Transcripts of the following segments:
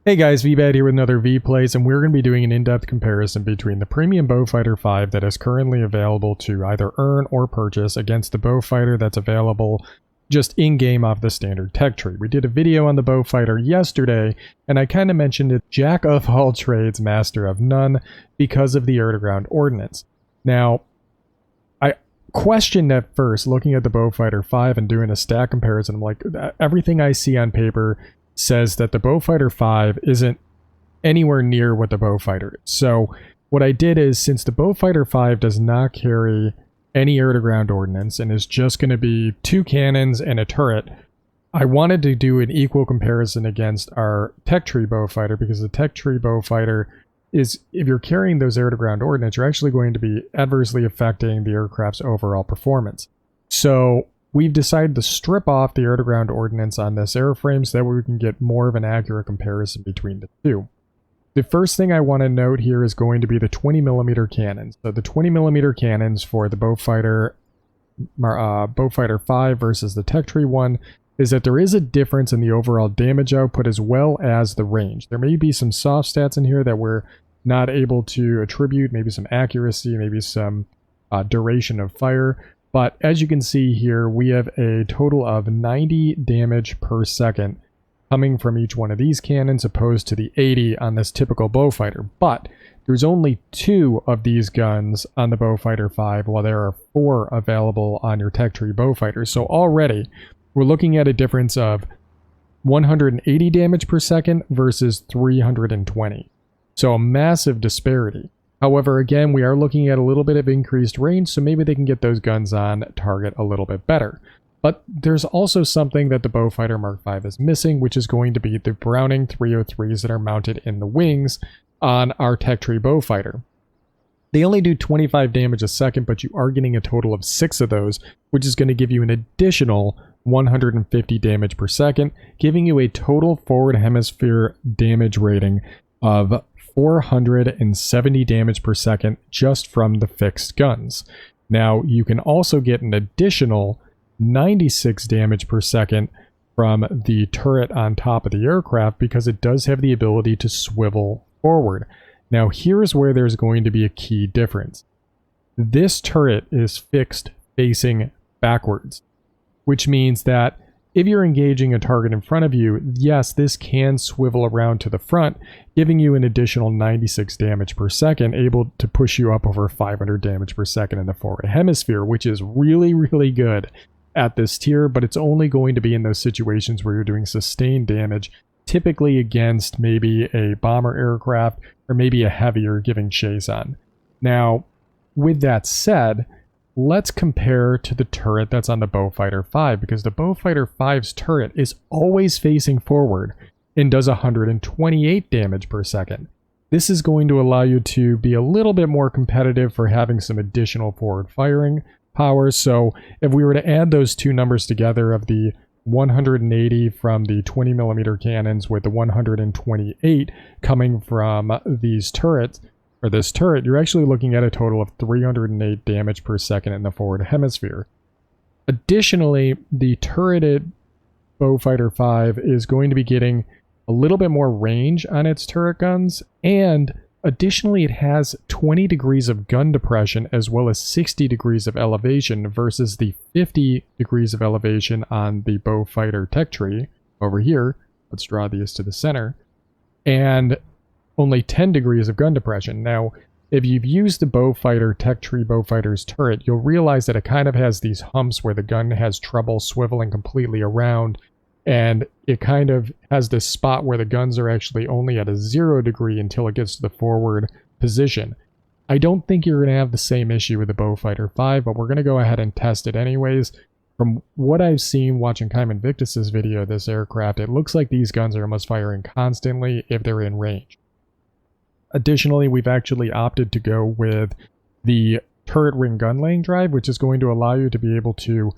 Hey guys, Veebat here with another V-Plays, and we're going to be doing an in-depth comparison between the premium Beaufighter 5 that is currently available to either earn or purchase against the Beaufighter that's available just in-game off the standard tech tree. We did a video on the Beaufighter yesterday, and I kind of mentioned it, jack of all trades, master of none, because of the air-to-ground ordnance. Now, I questioned at first, looking at the Beaufighter 5 and doing a stat comparison, I'm like, everything I see on paper says that the Beaufighter 5 isn't anywhere near what the Beaufighter is. So what I did is, since the Beaufighter 5 does not carry any air-to-ground ordnance and is just going to be 2 cannons and a turret, I wanted to do an equal comparison against our tech tree Beaufighter, because the tech tree Beaufighter is, if you're carrying those air-to-ground ordnance, you're actually going to be adversely affecting the aircraft's overall performance. So we've decided to strip off the air-to-ground ordnance on this airframe so that we can get more of an accurate comparison between the two. The first thing I want to note here is going to be the 20mm cannons. So the 20mm cannons for the Beaufighter 5 versus the tech tree one is that there is a difference in the overall damage output as well as the range. There may be some soft stats in here that we're not able to attribute, maybe some accuracy, maybe some duration of fire. But as you can see here, we have a total of 90 damage per second coming from each one of these cannons, opposed to the 80 on this typical Beaufighter. But there's only 2 of these guns on the Beaufighter 5, while there are 4 available on your tech tree Beaufighter. So already we're looking at a difference of 180 damage per second versus 320. So a massive disparity. However, again, we are looking at a little bit of increased range, so maybe they can get those guns on target a little bit better. But there's also something that the Beaufighter Mark V is missing, which is going to be the Browning 303s that are mounted in the wings on our tech tree Beaufighter. They only do 25 damage a second, but you are getting a total of 6 of those, which is going to give you an additional 150 damage per second, giving you a total forward hemisphere damage rating of 470 damage per second just from the fixed guns. Now, you can also get an additional 96 damage per second from the turret on top of the aircraft, because it does have the ability to swivel forward. Now, here's where there's going to be a key difference. This turret is fixed facing backwards, which means that if you're engaging a target in front of you, yes, this can swivel around to the front, giving you an additional 96 damage per second, able to push you up over 500 damage per second in the forward hemisphere, which is really, really good at this tier, but it's only going to be in those situations where you're doing sustained damage, typically against maybe a bomber aircraft or maybe a heavier giving chase on. Now, with that said, let's compare to the turret that's on the Beaufighter 5, because the Beaufighter 5's turret is always facing forward and does 128 damage per second. This is going to allow you to be a little bit more competitive for having some additional forward firing power. So if we were to add those two numbers together, of the 180 from the 20mm cannons with the 128 coming from these turrets, or this turret, you're actually looking at a total of 308 damage per second in the forward hemisphere. Additionally, the turreted Beaufighter 5 is going to be getting a little bit more range on its turret guns, and additionally it has 20 degrees of gun depression as well as 60 degrees of elevation versus the 50 degrees of elevation on the Beaufighter tech tree over here. Let's draw these to the center. And only 10 degrees of gun depression. Now, if you've used the Beaufighter tech tree Beaufighter's turret, you'll realize that it kind of has these humps where the gun has trouble swiveling completely around, and it kind of has this spot where the guns are actually only at a 0 degree until it gets to the forward position. I don't think you're going to have the same issue with the Beaufighter 5, but we're going to go ahead and test it anyways. From what I've seen watching Kime Invictus's video of this aircraft, it looks like these guns are almost firing constantly if they're in range. Additionally, we've actually opted to go with the turret ring gun laying drive, which is going to allow you to be able to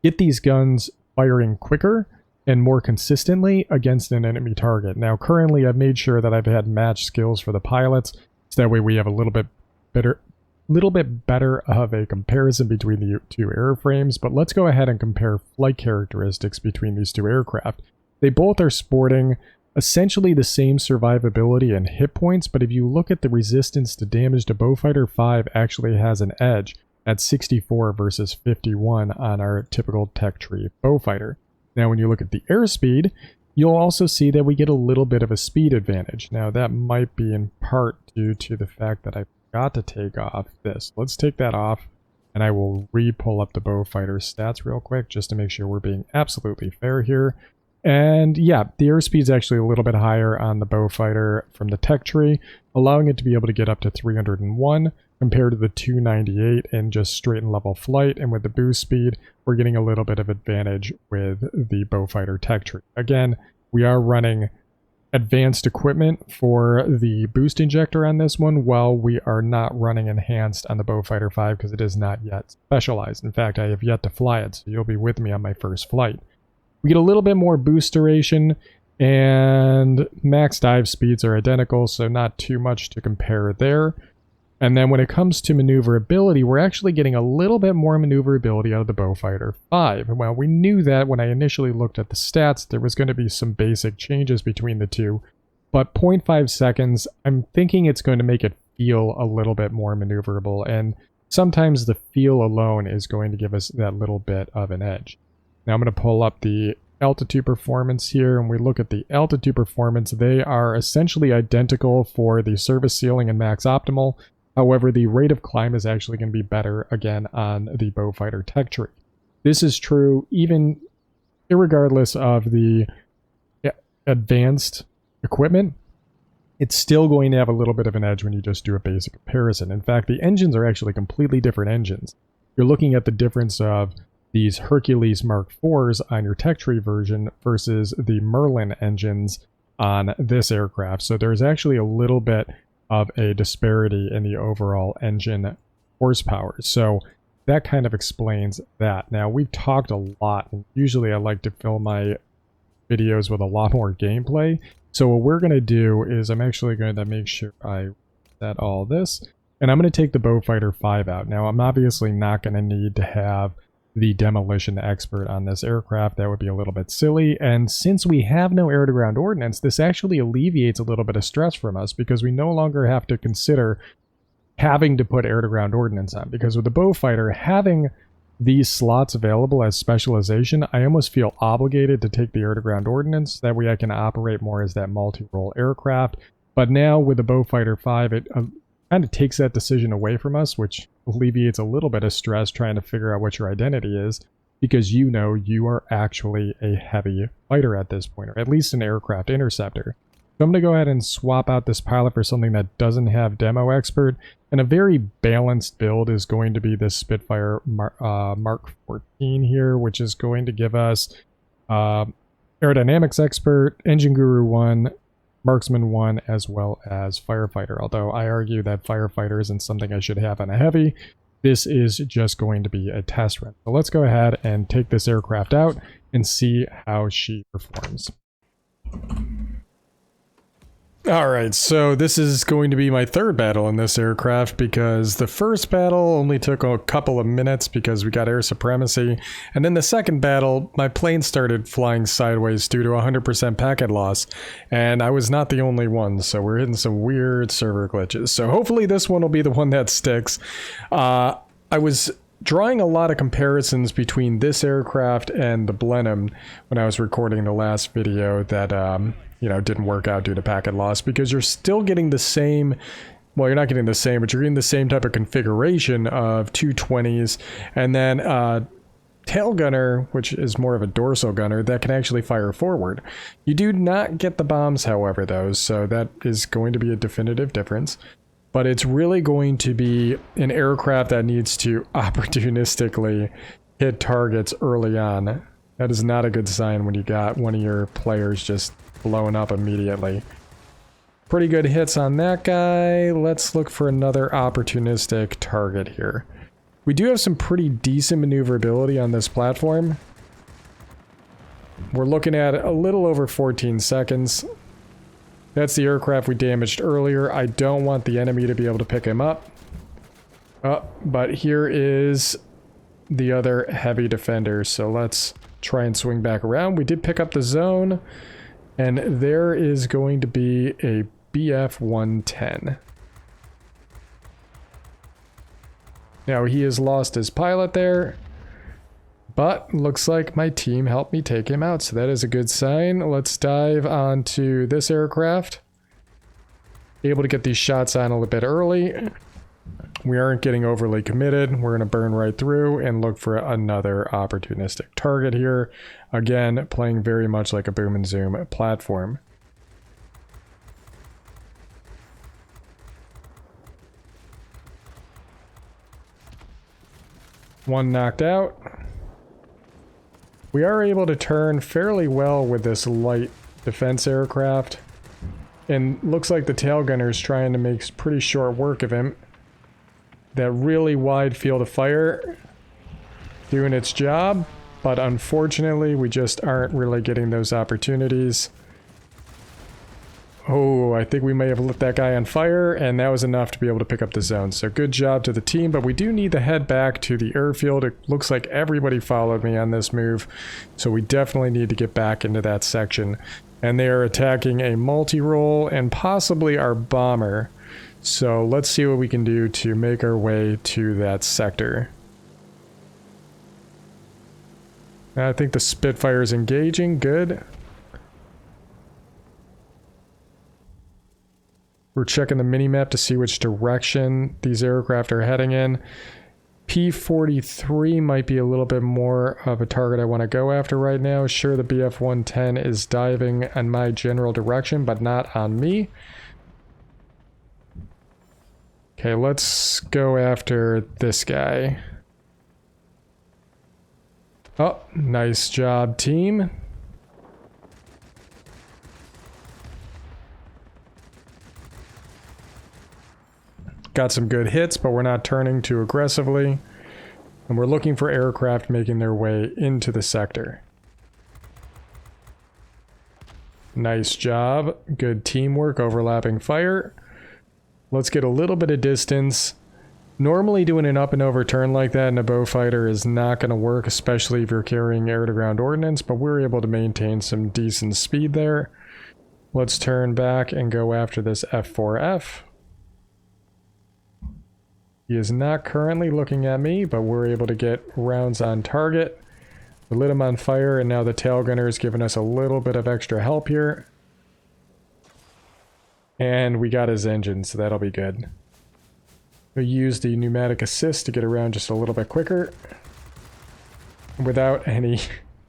get these guns firing quicker and more consistently against an enemy target. Now, currently, I've made sure that I've had match skills for the pilots, so that way we have a little bit better of a comparison between the two airframes. But let's go ahead and compare flight characteristics between these two aircraft. They both are sporting essentially the same survivability and hit points, but if you look at the resistance to damage, the Beaufighter 5 actually has an edge at 64 versus 51 on our typical tech tree Beaufighter. Now when you look at the airspeed, you'll also see that we get a little bit of a speed advantage. Now that might be in part due to the fact that I forgot to take off this. Let's take that off, and I will re-pull up the Beaufighter stats real quick just to make sure we're being absolutely fair here. And yeah, the airspeed is actually a little bit higher on the Beaufighter from the tech tree, allowing it to be able to get up to 301 compared to the 298 in just straight and level flight. And with the boost speed, we're getting a little bit of advantage with the Beaufighter tech tree. Again, we are running advanced equipment for the boost injector on this one, while we are not running enhanced on the Beaufighter 5 because it is not yet specialized. In fact, I have yet to fly it, so you'll be with me on my first flight. We get a little bit more boost duration, and max dive speeds are identical, so not too much to compare there. And then when it comes to maneuverability, we're actually getting a little bit more maneuverability out of the Beaufighter 5. Well, we knew that when I initially looked at the stats, there was going to be some basic changes between the two, but 0.5 seconds, I'm thinking it's going to make it feel a little bit more maneuverable, and sometimes the feel alone is going to give us that little bit of an edge. Now I'm going to pull up the altitude performance here, and we look at the altitude performance. They are essentially identical for the service ceiling and max optimal. However, the rate of climb is actually going to be better again on the Beaufighter tech tree. This is true even irregardless of the advanced equipment. It's still going to have a little bit of an edge when you just do a basic comparison. In fact, the engines are actually completely different engines. You're looking at the difference of these Hercules Mark IVs on your tech tree version versus the Merlin engines on this aircraft. So there's actually a little bit of a disparity in the overall engine horsepower. So that kind of explains that. Now, we've talked a lot, and usually I like to fill my videos with a lot more gameplay. So what we're going to do is I'm actually going to make sure I set all this, and I'm going to take the Beaufighter 5 out. Now, I'm obviously not going to need to have the demolition expert on this aircraft. That would be a little bit silly, and since we have no air-to-ground ordnance, this actually alleviates a little bit of stress from us because we no longer have to consider having to put air-to-ground ordnance on, because with the Beaufighter having these slots available as specialization, I almost feel obligated to take the air-to-ground ordnance. That way I can operate more as that multi-role aircraft. But now with the Beaufighter 5, it kind of takes that decision away from us, which alleviates a little bit of stress trying to figure out what your identity is, because you know you are actually a heavy fighter at this point, or at least an aircraft interceptor. So I'm going to go ahead and swap out this pilot for something that doesn't have demo expert, and a very balanced build is going to be this Spitfire Mark 14 here, which is going to give us aerodynamics expert, engine guru 1, marksman 1, as well as firefighter. Although I argue that firefighter isn't something I should have on a heavy. This is just going to be a test run. So let's go ahead and take this aircraft out and see how she performs. Alright, so this is going to be my third battle in this aircraft, because the first battle only took a couple of minutes because we got air supremacy, and then the second battle, my plane started flying sideways due to 100% packet loss, and I was not the only one, so we're hitting some weird server glitches. So hopefully this one will be the one that sticks. I was drawing a lot of comparisons between this aircraft and the Blenheim when I was recording the last video that you know, didn't work out due to packet loss, because you're still getting the same, well, you're not getting the same, but you're getting the same type of configuration of 220s, and then tail gunner, which is more of a dorsal gunner, that can actually fire forward. You do not get the bombs, however, though, so that is going to be a definitive difference. But it's really going to be an aircraft that needs to opportunistically hit targets early on. That is not a good sign when you got one of your players just blowing up immediately. Pretty good hits on that guy. Let's look for another opportunistic target here. We do have some pretty decent maneuverability on this platform. We're looking at a little over 14 seconds. That's the aircraft we damaged earlier. I don't want the enemy to be able to pick him up. But here is the other heavy defender. So let's try and swing back around. We did pick up the zone. And there is going to be a BF-110. Now he has lost his pilot there, but looks like my team helped me take him out, so that is a good sign. Let's dive onto this aircraft. Able to get these shots on a little bit early. We aren't getting overly committed. We're going to burn right through and look for another opportunistic target here. Again, playing very much like a boom and zoom platform. One knocked out. We are able to turn fairly well with this light defense aircraft. And looks like the tail gunner is trying to make pretty short work of him. That really wide field of fire doing its job, but unfortunately we just aren't really getting those opportunities. Oh, I think we may have lit that guy on fire, and that was enough to be able to pick up the zone. So good job to the team, but we do need to head back to the airfield. It looks like everybody followed me on this move, so we definitely need to get back into that section. And they are attacking a multi-role and possibly our bomber. So let's see what we can do to make our way to that sector. I think the Spitfire is engaging. Good. We're checking the minimap to see which direction these aircraft are heading in. P-43 might be a little bit more of a target I want to go after right now. Sure, the BF-110 is diving in my general direction, but not on me. Okay, let's go after this guy. Oh, nice job, team. Got some good hits, but we're not turning too aggressively. And we're looking for aircraft making their way into the sector. Nice job. Good teamwork, overlapping fire. Let's get a little bit of distance. Normally doing an up and over turn like that in a Beaufighter is not going to work, especially if you're carrying air-to-ground ordnance, but we're able to maintain some decent speed there. Let's turn back and go after this F4F. He is not currently looking at me, but we're able to get rounds on target. We lit him on fire, and now the tail gunner is giving us a little bit of extra help here. And we got his engine, so that'll be good. We use the pneumatic assist to get around just a little bit quicker. Without any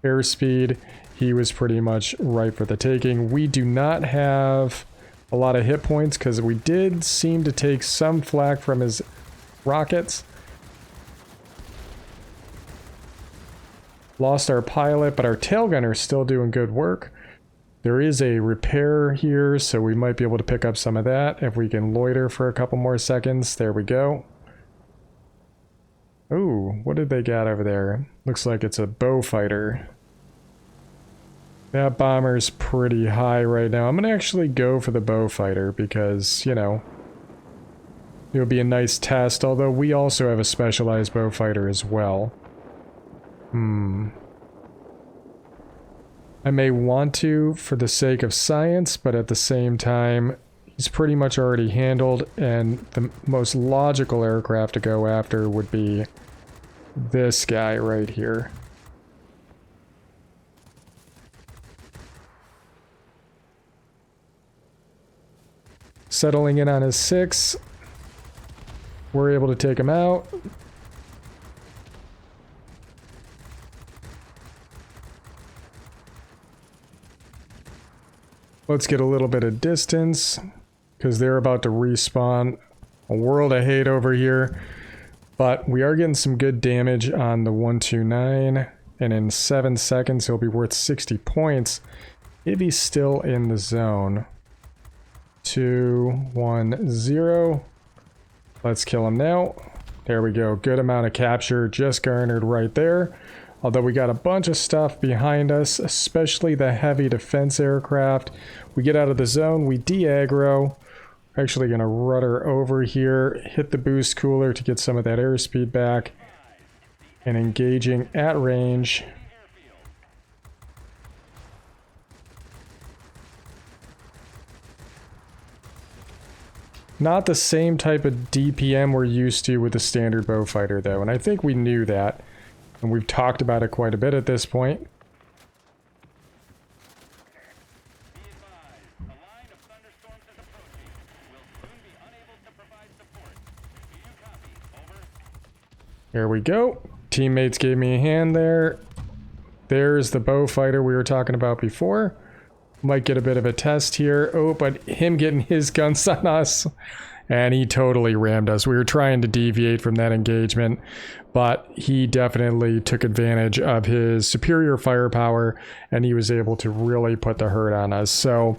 airspeed, he was pretty much ripe for the taking. We do not have a lot of hit points because we did seem to take some flak from his rockets. Lost our pilot, but our tail gunner is still doing good work. There is a repair here, so we might be able to pick up some of that if we can loiter for a couple more seconds. There we go. Ooh, what did they got over there? Looks like it's a Beaufighter. That bomber's pretty high right now. I'm going to actually go for the Beaufighter because, you know, it would be a nice test, although we also have a specialized Beaufighter as well. I may want to for the sake of science, but at the same time, he's pretty much already handled, and the most logical aircraft to go after would be this guy right here. Settling in on his 6. We're able to take him out. Let's get a little bit of distance because they're about to respawn. A world of hate over here. But we are getting some good damage on the 129. And in 7 seconds, he'll be worth 60 points if he's still in the zone. 2, 1, 0. Let's kill him now. There we go. Good amount of capture just garnered right there. Although we got a bunch of stuff behind us, especially the heavy defense aircraft. We get out of the zone, we de-aggro. We're actually going to rudder over here, hit the boost cooler to get some of that airspeed back. And engaging at range. Not the same type of DPM we're used to with the standard Beaufighter, though, and I think we knew that, and we've talked about it quite a bit at this point. Here we go. Teammates gave me a hand there. There's the Beaufighter we were talking about before. Might get a bit of a test here. Oh, but him getting his guns on us. And he totally rammed us. We were trying to deviate from that engagement, but he definitely took advantage of his superior firepower, and he was able to really put the hurt on us. So,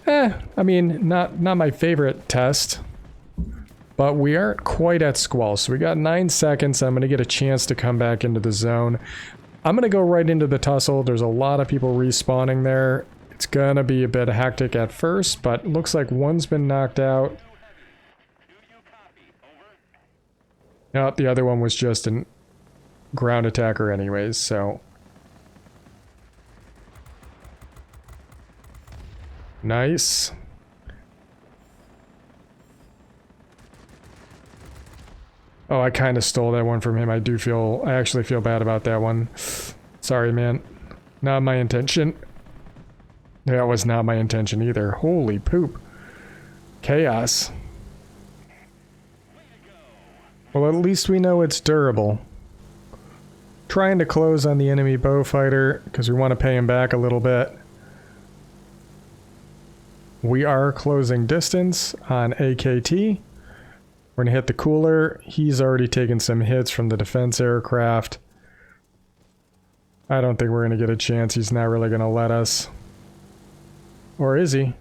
I mean, not my favorite test, but we aren't quite at squall. So we got 9 seconds. I'm going to get a chance to come back into the zone. I'm going to go right into the tussle. There's a lot of people respawning there. It's going to be a bit hectic at first, but looks like one's been knocked out. Nope, the other one was just a ground attacker anyways, so. Nice. Oh, I kind of stole that one from him. I actually feel bad about that one. Sorry, man. Not my intention. That was not my intention either. Holy poop. Chaos. Well, at least we know it's durable. Trying to close on the enemy Beaufighter because we want to pay him back a little bit. We are closing distance on AKT. We're going to hit the cooler. He's already taken some hits from the defense aircraft. I don't think we're going to get a chance. He's not really going to let us. Or is he?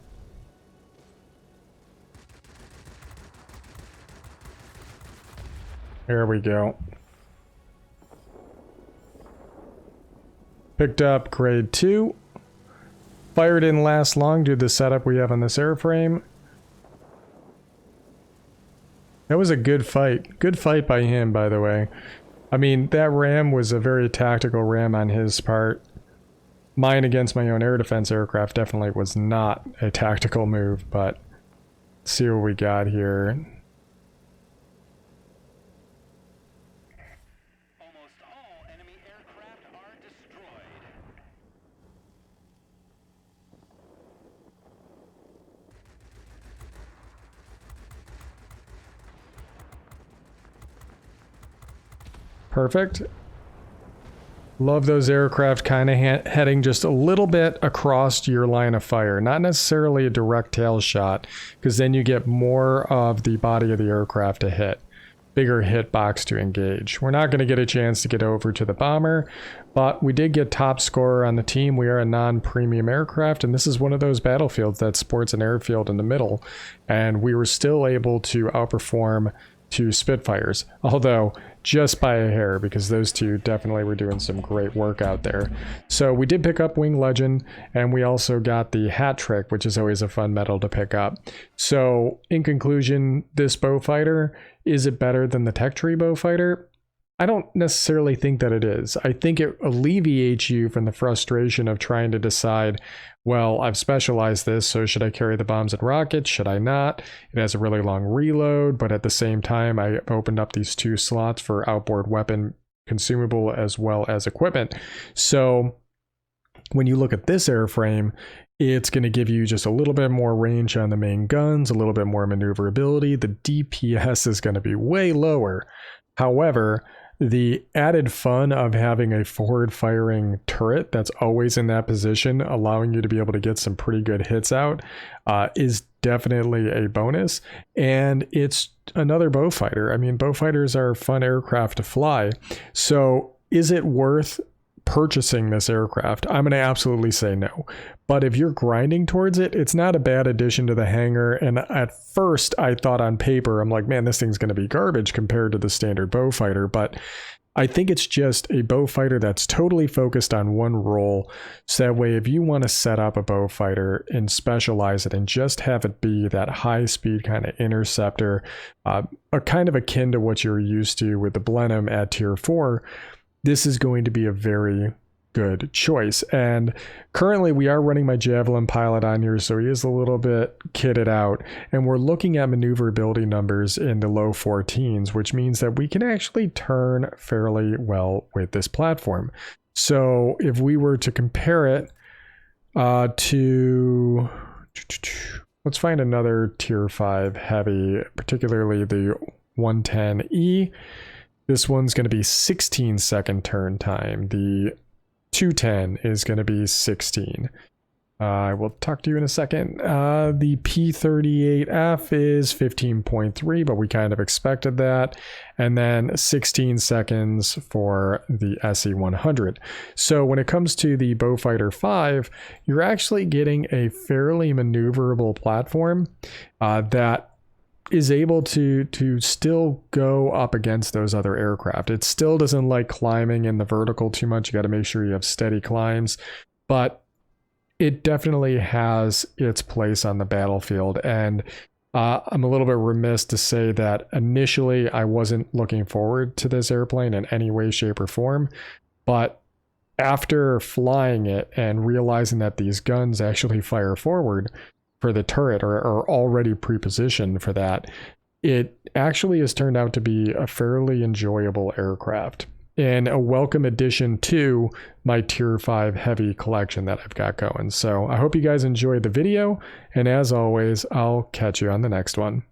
There we go. Picked up grade 2. Fire didn't last long due to the setup we have on this airframe. That was a good fight. Good fight by him, by the way. I mean, that ram was a very tactical ram on his part. Mine against my own air defense aircraft definitely was not a tactical move, but let's see what we got here. Almost all enemy aircraft are destroyed. Perfect. Love those aircraft kind of heading just a little bit across your line of fire. Not necessarily a direct tail shot, because then you get more of the body of the aircraft to hit. Bigger hitbox to engage. We're not going to get a chance to get over to the bomber, but we did get top scorer on the team. We are a non-premium aircraft, and this is one of those battlefields that sports an airfield in the middle, and we were still able to outperform 2 Spitfires, although just by a hair, because those two definitely were doing some great work out there. So we did pick up Wing Legend, and we also got the Hat Trick, which is always a fun medal to pick up. So in conclusion, this Beaufighter, is it better than the Tech Tree Beaufighter? I don't necessarily think that it is. I think it alleviates you from the frustration of trying to decide, well, I've specialized this, so should I carry the bombs and rockets? Should I not? It has a really long reload, but at the same time, I opened up these 2 slots for outboard weapon consumable as well as equipment. So when you look at this airframe, it's going to give you just a little bit more range on the main guns, a little bit more maneuverability. The DPS is going to be way lower. However, the added fun of having a forward-firing turret that's always in that position, allowing you to be able to get some pretty good hits out, is definitely a bonus. And it's another Beaufighter. I mean, Beaufighters are fun aircraft to fly. So is it worth purchasing this aircraft? I'm going to absolutely say no. But if you're grinding towards it, it's not a bad addition to the hangar. And at first I thought on paper, I'm like, man, this thing's going to be garbage compared to the standard Beaufighter. But I think it's just a Beaufighter that's totally focused on one role. So that way, if you want to set up a Beaufighter and specialize it and just have it be that high speed kind of interceptor, a kind of akin to what you're used to with the Blenheim at tier 4, this is going to be a very good choice. And currently we are running my Javelin pilot on here, so he is a little bit kitted out, and we're looking at maneuverability numbers in the low 14s, which means that we can actually turn fairly well with this platform. So if we were to compare it to, let's find another tier 5 heavy, particularly the 110E. This one's going to be 16-second turn time. The 210 is going to be 16. I will talk to you in a second. The P38F is 15.3, but we kind of expected that. And then 16 seconds for the SE100. So when it comes to the Beaufighter 5, you're actually getting a fairly maneuverable platform that is able to still go up against those other aircraft. It still doesn't like climbing in the vertical too much. You got to make sure you have steady climbs, but it definitely has its place on the battlefield. And I'm a little bit remiss to say that initially I wasn't looking forward to this airplane in any way, shape, or form, but after flying it and realizing that these guns actually fire forward for the turret, or are already pre-positioned for that, it actually has turned out to be a fairly enjoyable aircraft and a welcome addition to my tier 5 heavy collection that I've got going. So I hope you guys enjoyed the video, and as always, I'll catch you on the next one.